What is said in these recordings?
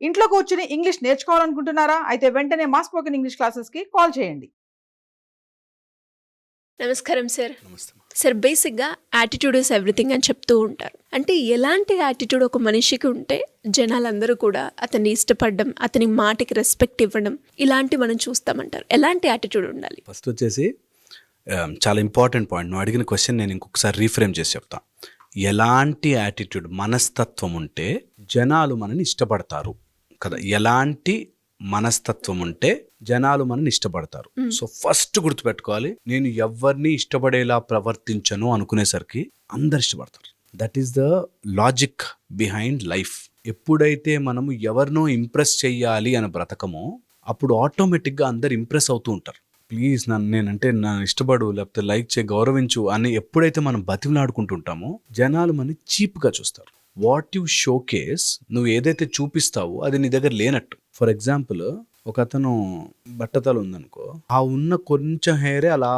ఇంట్లో కూర్చుని ఇంగ్లీష్ నేర్చుకోవాలనుకుంటున్నారా? అయితే వెంటనే మా స్పోకెన్ ఇంగ్లీష్ క్లాసెస్‌కి కాల్ చేయండి. నమస్కారం సార్. నమస్తే. సార్, బేసిక్గా యాటిట్యూడ్ ఇస్ ఎవ్రీథింగ్ అని చెప్తూ ఉంటారు. అంటే ఎలాంటి యాటిట్యూడ్ ఒక మనిషికి ఉంటే జనాలందరూ కూడా అతన్ని ఇష్టపడడం, అతని మాటకి రెస్పెక్ట్ ఇవ్వడం, ఇలాంటి మనం చూస్తామంటారు. ఎలాంటి యాటిట్యూడ్ ఉండాలి? ఫస్ట్ వచ్చేసి చాలా ఇంపార్టెంట్ పాయింట్. నువ్వు అడిగిన క్వశ్చన్ నేను ఇంకొకసారి రీఫ్రేమ్ చేసి చెప్తా. ఎలాంటి యాటిట్యూడ్, మనస్తత్వం ఉంటే జనాలు మనని ఇష్టపడతారు కదా. ఎలాంటి మనస్తత్వం ఉంటే జనాలు మనని ఇష్టపడతారు. సో ఫస్ట్ గుర్తుపెట్టుకోవాలి, నేను ఎవరిని ఇష్టపడేలా ప్రవర్తించను అనుకునేసరికి అందరు ఇష్టపడతారు. That is the logic behind life. ఎప్పుడైతే మనము ఎవరినో ఇంప్రెస్ చెయ్యాలి అని బ్రతకమో అప్పుడు ఆటోమేటిక్గా అందరు ఇంప్రెస్ అవుతూ ఉంటారు. ప్లీజ్ నేనంటే ఇష్టపడు, లేకపోతే లైక్ చేయి, గౌరవించు అని ఎప్పుడైతే మనం బతిమలాడుకుంటుంటామో జనాలు మనని చీప్గా చూస్తారు. వాట్ యు షోకేస్, నువ్వు ఏదైతే చూపిస్తావో అది నీ దగ్గర లేనట్టు. ఫర్ ఎగ్జాంపుల్, ఒక అతను బట్టతలు ఉందనుకో, ఆ ఉన్న కొంచెం హెయిరే అలా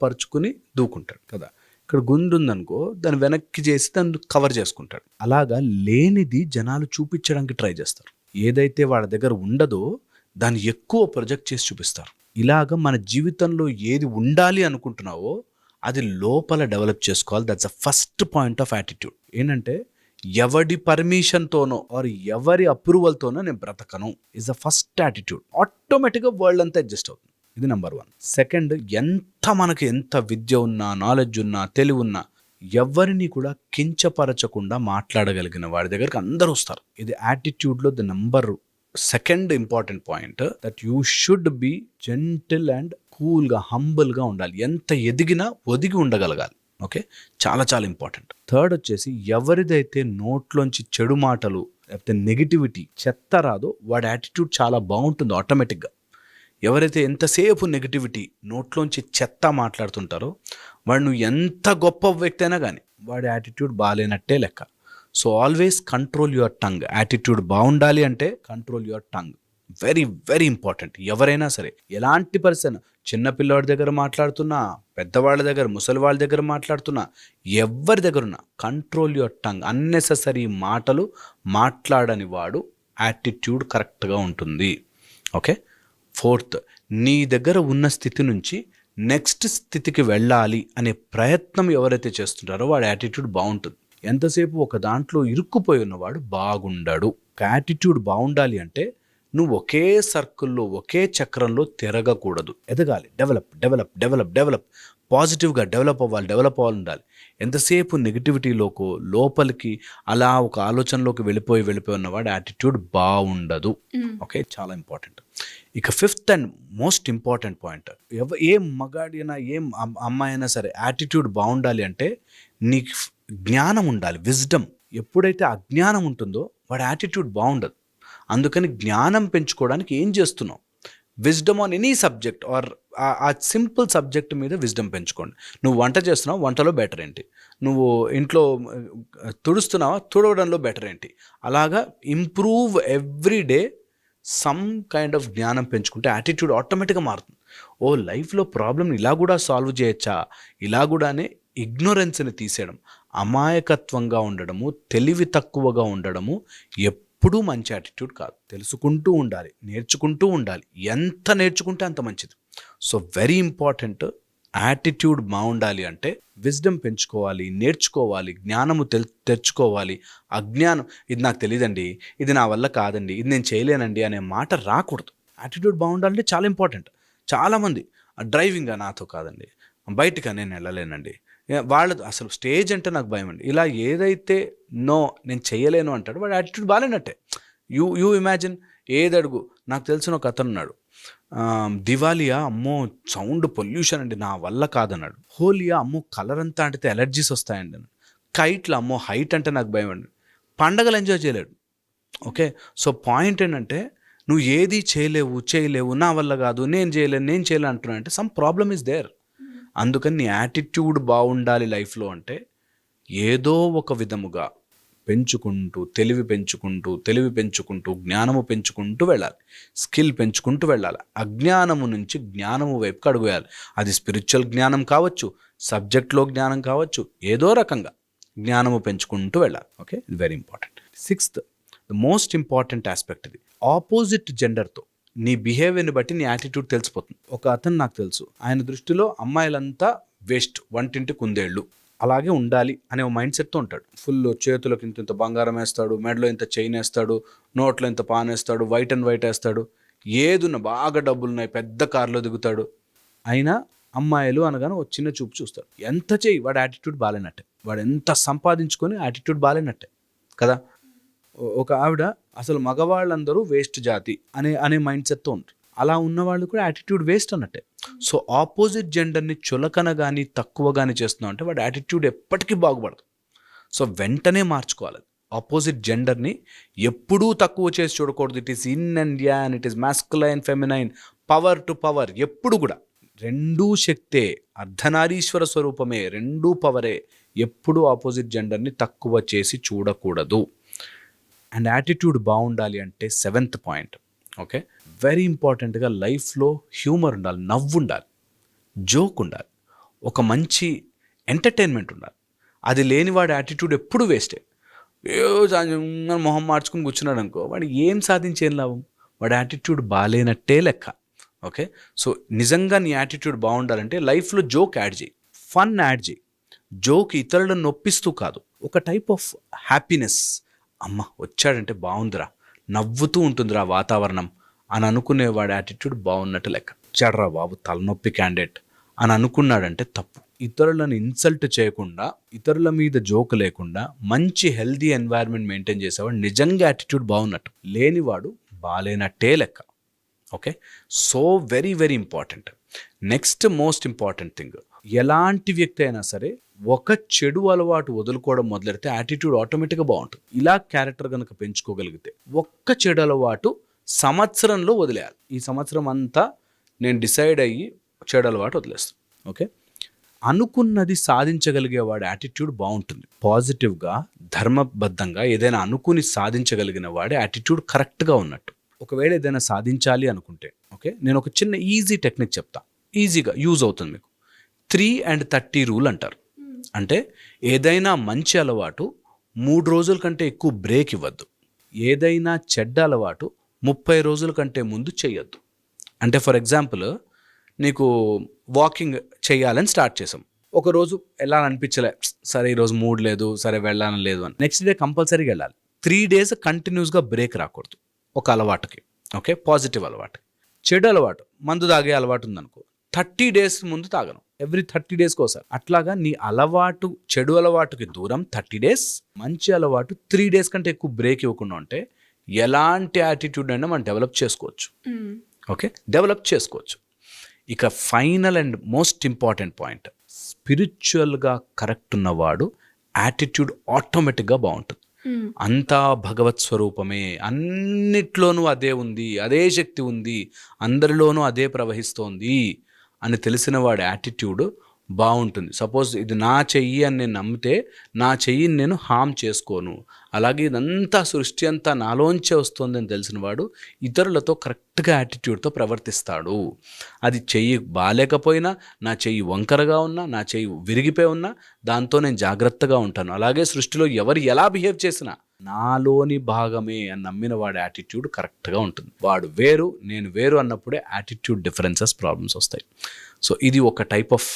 పరుచుకుని దూకుంటాడు కదా. ఇక్కడ గుండు ఉందనుకో, దాన్ని వెనక్కి చేసి దాన్ని కవర్ చేసుకుంటాడు. అలాగా లేనిది జనాలు చూపించడానికి ట్రై చేస్తారు. ఏదైతే వాళ్ళ దగ్గర ఉండదో దాన్ని ఎక్కువ ప్రొజెక్ట్ చేసి చూపిస్తారు. ఇలాగ మన జీవితంలో ఏది ఉండాలి అనుకుంటున్నావో అది లోపల డెవలప్ చేసుకోవాలి. That's the first point of attitude. ఏంటంటే ఎవడి పర్మిషన్తోనో ఆర్ ఎవరి అప్రూవల్తోనో నేను బ్రతకను ఇస్ ద ఫస్ట్ యాటిట్యూడ్. ఆటోమేటిక్గా వరల్డ్ అంతా అడ్జస్ట్ అవుతుంది. ఇది నెంబర్ 1. సెకండ్, ఎంత విద్య ఉన్నా, నాలెడ్జ్ ఉన్నా, తెలివి ఉన్నా ఎవరిని కూడా కించపరచకుండా మాట్లాడగలిగిన వాడి దగ్గరికి అందరూ వస్తారు. ఇది యాటిట్యూడ్లో the number second important point. That you should be gentle and కూల్గా, హంబుల్గా ఉండాలి. ఎంత ఎదిగినా ఒదిగి ఉండగలగాలి. ఓకే, చాలా చాలా ఇంపార్టెంట్. థర్డ్ వచ్చేసి, ఎవరిదైతే నోట్లోంచి చెడు మాటలు లేకపోతే నెగిటివిటీ, చెత్త రాదో వాడి యాటిట్యూడ్ చాలా బాగుంటుంది ఆటోమేటిక్గా. ఎవరైతే ఎంతసేపు నెగిటివిటీ, నోట్లోంచి చెత్త మాట్లాడుతుంటారో వాడు నువ్వు ఎంత గొప్ప వ్యక్తి అయినా కానీ వాడి యాటిట్యూడ్ బాగాలేనట్టే లెక్క. So always control your tongue. Attitude బాగుండాలి అంటే control your tongue. Very very important. ఎవరైనా సరే, ఎలాంటి పర్సన్, చిన్నపిల్లవాడి దగ్గర మాట్లాడుతున్నా, పెద్దవాళ్ళ దగ్గర, ముసలి వాళ్ళ దగ్గర మాట్లాడుతున్నా, ఎవరి దగ్గర ఉన్నా కంట్రోల్ యువర్ టంగ్. అన్నెసెసరీ మాటలు మాట్లాడని వాడు యాటిట్యూడ్ కరెక్ట్గా ఉంటుంది. ఓకే. ఫోర్త్, నీ దగ్గర ఉన్న స్థితి నుంచి నెక్స్ట్ స్థితికి వెళ్ళాలి అనే ప్రయత్నం ఎవరైతే చేస్తుంటారో వాడి యాటిట్యూడ్ బాగుంటుంది. ఎంతసేపు ఒక దాంట్లో ఇరుక్కుపోయి ఉన్నవాడు బాగుండడు. ఒక యాటిట్యూడ్ బాగుండాలి అంటే నువ్వు ఒకే సర్కిల్లో, ఒకే చక్రంలో తిరగకూడదు. ఎదగాలి, డెవలప్ డెవలప్ డెవలప్ డెవలప్, పాజిటివ్గా డెవలప్ అవ్వాలి ఉండాలి. ఎంతసేపు నెగిటివిటీలోకో, లోపలికి అలా ఒక ఆలోచనలోకి వెళ్ళిపోయి ఉన్నవాడు యాటిట్యూడ్ బాగుండదు. ఓకే, చాలా ఇంపార్టెంట్. ఇక fifth and most important point, ఏం మగాడినా ఏం అమ్మాయి అయినా సరే యాటిట్యూడ్ బాగుండాలి అంటే నీకు జ్ఞానం ఉండాలి, విజ్డమ్. ఎప్పుడైతే అజ్ఞానం ఉంటుందో వాడి యాటిట్యూడ్ బాగుండదు. అందుకని జ్ఞానం పెంచుకోవడానికి ఏం చేస్తున్నావు? Wisdom on any subject or a simple subject మీద విజ్డమ్ పెంచుకోండి. నువ్వు వంట చేస్తున్నావు, వంటలో బెటర్ ఏంటి? నువ్వు ఇంట్లో తుడుస్తున్నావా, తుడవడంలో బెటర్ ఏంటి? అలాగా improve every day some kind of జ్ఞానం పెంచుకుంటే యాటిట్యూడ్ ఆటోమేటిక్గా మారుతుంది. ఓ, లైఫ్లో ప్రాబ్లమ్ని ఇలా కూడా సాల్వ్ చేయొచ్చా, ఇలా కూడానే ఇగ్నోరెన్స్ని తీసేయడం, అమాయకత్వంగా ఉండడము, తెలివి తక్కువగా ఉండడము ఎప్పుడూ మంచి యాటిట్యూడ్ కాదు. తెలుసుకుంటూ ఉండాలి, నేర్చుకుంటూ ఉండాలి. ఎంత నేర్చుకుంటే అంత మంచిది. So very important. యాటిట్యూడ్ బాగుండాలి అంటే విజ్డమ్ పెంచుకోవాలి, నేర్చుకోవాలి, జ్ఞానము తెచ్చుకోవాలి. అజ్ఞానం, ఇది నాకు తెలియదండి, ఇది నా వల్ల కాదండి, ఇది నేను చేయలేనండి అనే మాట రాకూడదు. యాటిట్యూడ్ బాగుండాలంటే చాలా ఇంపార్టెంట్. చాలామంది డ్రైవింగ్గా నాతో కాదండి, బయటగా నేను వెళ్ళలేనండి, వాళ్ళది అసలు స్టేజ్ అంటే నాకు భయం అండి, ఇలా ఏదైతే నో నేను చేయలేను అంటాడు వాడు యాటిట్యూడ్ బాగాలేనట్టే. యూ ఇమాజిన్, ఏదడుగు. నాకు తెలిసిన ఒక అతను ఉన్నాడు, దివాలియా అమ్మో సౌండ్ పొల్యూషన్ అండి నా వల్ల కాదన్నాడు. హోలియా అమ్మో కలర్ అంతా అంటే ఎలర్జీస్ వస్తాయండి అన్నాడు. కైట్లు అమ్మో హైట్ అంటే నాకు భయం అండి. పండగలు ఎంజాయ్ చేయలేడు. ఓకే, సో పాయింట్ ఏంటంటే నువ్వు ఏది చేయలేవు, నా వల్ల కాదు, నేను చేయలేను అంటున్నా అంటే సమ్ ప్రాబ్లమ్ ఈజ్ దేర్. అందుకని నీ యాటిట్యూడ్ బాగుండాలి లైఫ్లో అంటే ఏదో ఒక విధముగా పెంచుకుంటూ, తెలివి పెంచుకుంటూ, జ్ఞానము పెంచుకుంటూ వెళ్ళాలి, స్కిల్ పెంచుకుంటూ వెళ్ళాలి. అజ్ఞానము నుంచి జ్ఞానము వైపుకి అడుగు వేయాలి. అది స్పిరిచువల్ జ్ఞానం కావచ్చు, సబ్జెక్ట్లో జ్ఞానం కావచ్చు, ఏదో రకంగా జ్ఞానము పెంచుకుంటూ వెళ్ళాలి. ఓకే, ఇది very important. Sixth, the most important aspect ఇది. ఆపోజిట్ జెండర్తో నీ బిహేవియర్ని బట్టి నీ యాటిట్యూడ్ తెలిసిపోతుంది. ఒక అతను నాకు తెలుసు, ఆయన దృష్టిలో అమ్మాయిలంతా వేస్ట్, వంటింటి కుందేళ్ళు, అలాగే ఉండాలి అనే మైండ్ సెట్తో ఉంటాడు. ఫుల్ చేతులకు ఇంత బంగారం వేస్తాడు, మెడలో ఇంత చైన్ వేస్తాడు, నోట్లో ఇంత పాన్ వేస్తాడు, వైట్ అండ్ వైట్ వేస్తాడు, ఏదున్న బాగా డబ్బులున్నాయి, పెద్ద కారులో దిగుతాడు. అయినా అమ్మాయిలు అనగానే ఒక చిన్న చూపు చూస్తాడు. ఎంత చెయ్యి వాడి యాటిట్యూడ్ బాగాలేనట్టే, వాడు ఎంత సంపాదించుకొని యాటిట్యూడ్ బాగాలేనట్టే కదా. ఒక ఆవిడ అసలు మగవాళ్ళందరూ వేస్ట్ జాతి అనే మైండ్ సెట్తో ఉంటారు. అలా ఉన్నవాళ్ళు కూడా యాటిట్యూడ్ వేస్ట్ అన్నట్టే. సో ఆపోజిట్ జెండర్ని చులకన కానీ తక్కువ కానీ చేస్తున్నాం అంటే వాడి యాటిట్యూడ్ ఎప్పటికీ బాగుపడదు. సో వెంటనే మార్చుకోవాలి. ఆపోజిట్ జెండర్ని ఎప్పుడూ తక్కువ చేసి చూడకూడదు. It is in and an, it is masculine, feminine, power to power, ఎప్పుడు కూడా రెండూ శక్తే, అర్ధనారీశ్వర స్వరూపమే, రెండూ పవరే. ఎప్పుడూ ఆపోజిట్ జెండర్ని తక్కువ చేసి చూడకూడదు. అండ్ యాటిట్యూడ్ బాగుండాలి అంటే 7th పాయింట్, ఓకే, వెరీ ఇంపార్టెంట్గా లైఫ్లో హ్యూమర్ ఉండాలి, నవ్వు ఉండాలి, జోక్ ఉండాలి, ఒక మంచి ఎంటర్టైన్మెంట్ ఉండాలి. అది లేని వాడి యాటిట్యూడ్ ఎప్పుడు వేస్టే. మొహం మార్చుకుని కూర్చున్నాడు అనుకో, వాడు ఏం సాధించేం లాభం, వాడి యాటిట్యూడ్ బాగాలేనట్టే లెక్క. ఓకే, సో నిజంగా నీ యాటిట్యూడ్ బాగుండాలంటే లైఫ్లో జోక్ యాడ్ చేయి, ఫన్ యాడ్ చేయి. జోక్ ఇతరులను నొప్పిస్తూ కాదు, ఒక టైప్ ఆఫ్ హ్యాపీనెస్. అమ్మ వచ్చాడంటే బాగుందిరా, నవ్వుతూ ఉంటుందిరా వాతావరణం అని అనుకునేవాడి యాటిట్యూడ్ బాగున్నట్టు లెక్క. వచ్చాడరా బాబు తలనొప్పి క్యాండిడేట్ అని అనుకున్నాడంటే తప్పు. ఇతరులను ఇన్సల్ట్ చేయకుండా, ఇతరుల మీద జోక్ లేకుండా మంచి హెల్దీ ఎన్వైర్న్మెంట్ మెయింటైన్ చేసేవాడు నిజంగా యాటిట్యూడ్ బాగున్నట్టు, లేనివాడు బాగాలేనట్టే లెక్క. Okay, so very very important. Next most important thing, ఎలాంటి వ్యక్తి అయినా సరే ఒక చెడు అలవాటు వదులుకోవడం మొదలెడితే యాటిట్యూడ్ ఆటోమేటిక్గా బాగుంటుంది. ఇలా క్యారెక్టర్ కనుక పెంచుకోగలిగితే ఒక్క చెడు అలవాటు సంవత్సరంలో వదిలేయాలి. ఈ సంవత్సరం అంతా నేను డిసైడ్ అయ్యి చెడు అలవాటు వదిలేస్తాను. ఓకే, అనుకున్నది సాధించగలిగేవాడి యాటిట్యూడ్ బాగుంటుంది. పాజిటివ్గా ధర్మబద్ధంగా ఏదైనా అనుకుని సాధించగలిగిన వాడి యాటిట్యూడ్ కరెక్ట్గా ఉన్నట్టు. ఒకవేళ ఏదైనా సాధించాలి అనుకుంటే, ఓకే, నేను ఒక చిన్న ఈజీ టెక్నిక్ చెప్తా, ఈజీగా యూజ్ అవుతుంది మీకు. 3 and 30 రూల్ అంటారు. అంటే ఏదైనా మంచి అలవాటు 3 రోజుల కంటే ఎక్కువ బ్రేక్ ఇవ్వద్దు, ఏదైనా చెడ్డ అలవాటు 30 రోజుల కంటే ముందు చేయొద్దు. అంటే ఫర్ ఎగ్జాంపుల్, నీకు వాకింగ్ చేయాలని స్టార్ట్ చేసాం, ఒకరోజు వెళ్ళాలనిపించలే, సరే ఈరోజు మూడ్ లేదు, సరే వెళ్ళాలని లేదు అని, నెక్స్ట్ డే కంపల్సరీగా వెళ్ళాలి. 3 days కంటిన్యూస్గా బ్రేక్ రాకూడదు ఒక అలవాటుకి. ఓకే, పాజిటివ్ అలవాటు. చెడు అలవాటు, మందు తాగే అలవాటు ఉందనుకో, 30 days ముందు తాగను, ఎవ్రీ 30 days ఒకసారి. అట్లాగా నీ అలవాటు, చెడు అలవాటుకి దూరం 30 days, మంచి అలవాటు 3 days కంటే ఎక్కువ బ్రేక్ ఇవ్వకుండా ఉంటే ఎలాంటి యాటిట్యూడ్ అయినా మనం డెవలప్ చేసుకోవచ్చు. ఓకే, డెవలప్ చేసుకోవచ్చు. ఇక final and most important point, స్పిరిచువల్గా కరెక్ట్ ఉన్నవాడు యాటిట్యూడ్ ఆటోమేటిక్గా బాగుంటుంది. అంతా భగవత్ స్వరూపమే, అన్నిట్లోనూ అదే ఉంది, అదే శక్తి ఉంది, అందరిలోనూ అదే ప్రవహిస్తోంది అని తెలిసిన వాడి యాటిట్యూడ్ బాగుంటుంది. సపోజ్ ఇది నా చెయ్యి అని నేను నమ్మితే నా చెయ్యిని నేను హామ్ చేసుకోను, అలాగే ఇదంతా సృష్టి అంతా నాలోంచే వస్తుంది అని తెలిసిన వాడు ఇతరులతో కరెక్ట్గా యాటిట్యూడ్తో ప్రవర్తిస్తాడు. అది చెయ్యి బాగాలేకపోయినా, నా చెయ్యి వంకరగా ఉన్నా, నా చెయ్యి విరిగిపోయి ఉన్నా దాంతో నేను జాగ్రత్తగా ఉంటాను. అలాగే సృష్టిలో ఎవరు ఎలా బిహేవ్ చేసినా నాలోని భాగమే అని నమ్మిన వాడి యాటిట్యూడ్ కరెక్ట్గా ఉంటుంది. వాడు వేరు, నేను వేరు అన్నప్పుడే యాటిట్యూడ్ డిఫరెన్సెస్ ప్రాబ్లమ్స్ వస్తాయి. సో ఇది ఒక టైప్ ఆఫ్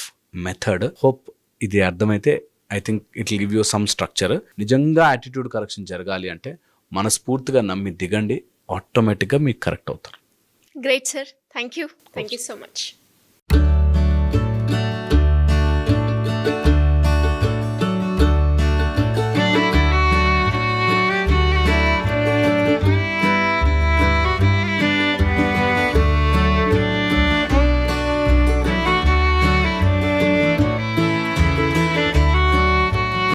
మెథడ్. హోప్ ఇది అర్థమైతే I think it will give you some structure. నిజంగా యాటిట్యూడ్ కరెక్షన్ జరగాలి అంటే మనస్ఫూర్తిగా నమ్మి దిగండి, ఆటోమేటిక్గా మీకు కరెక్ట్ అవుతారు. Great sir, thank you so much.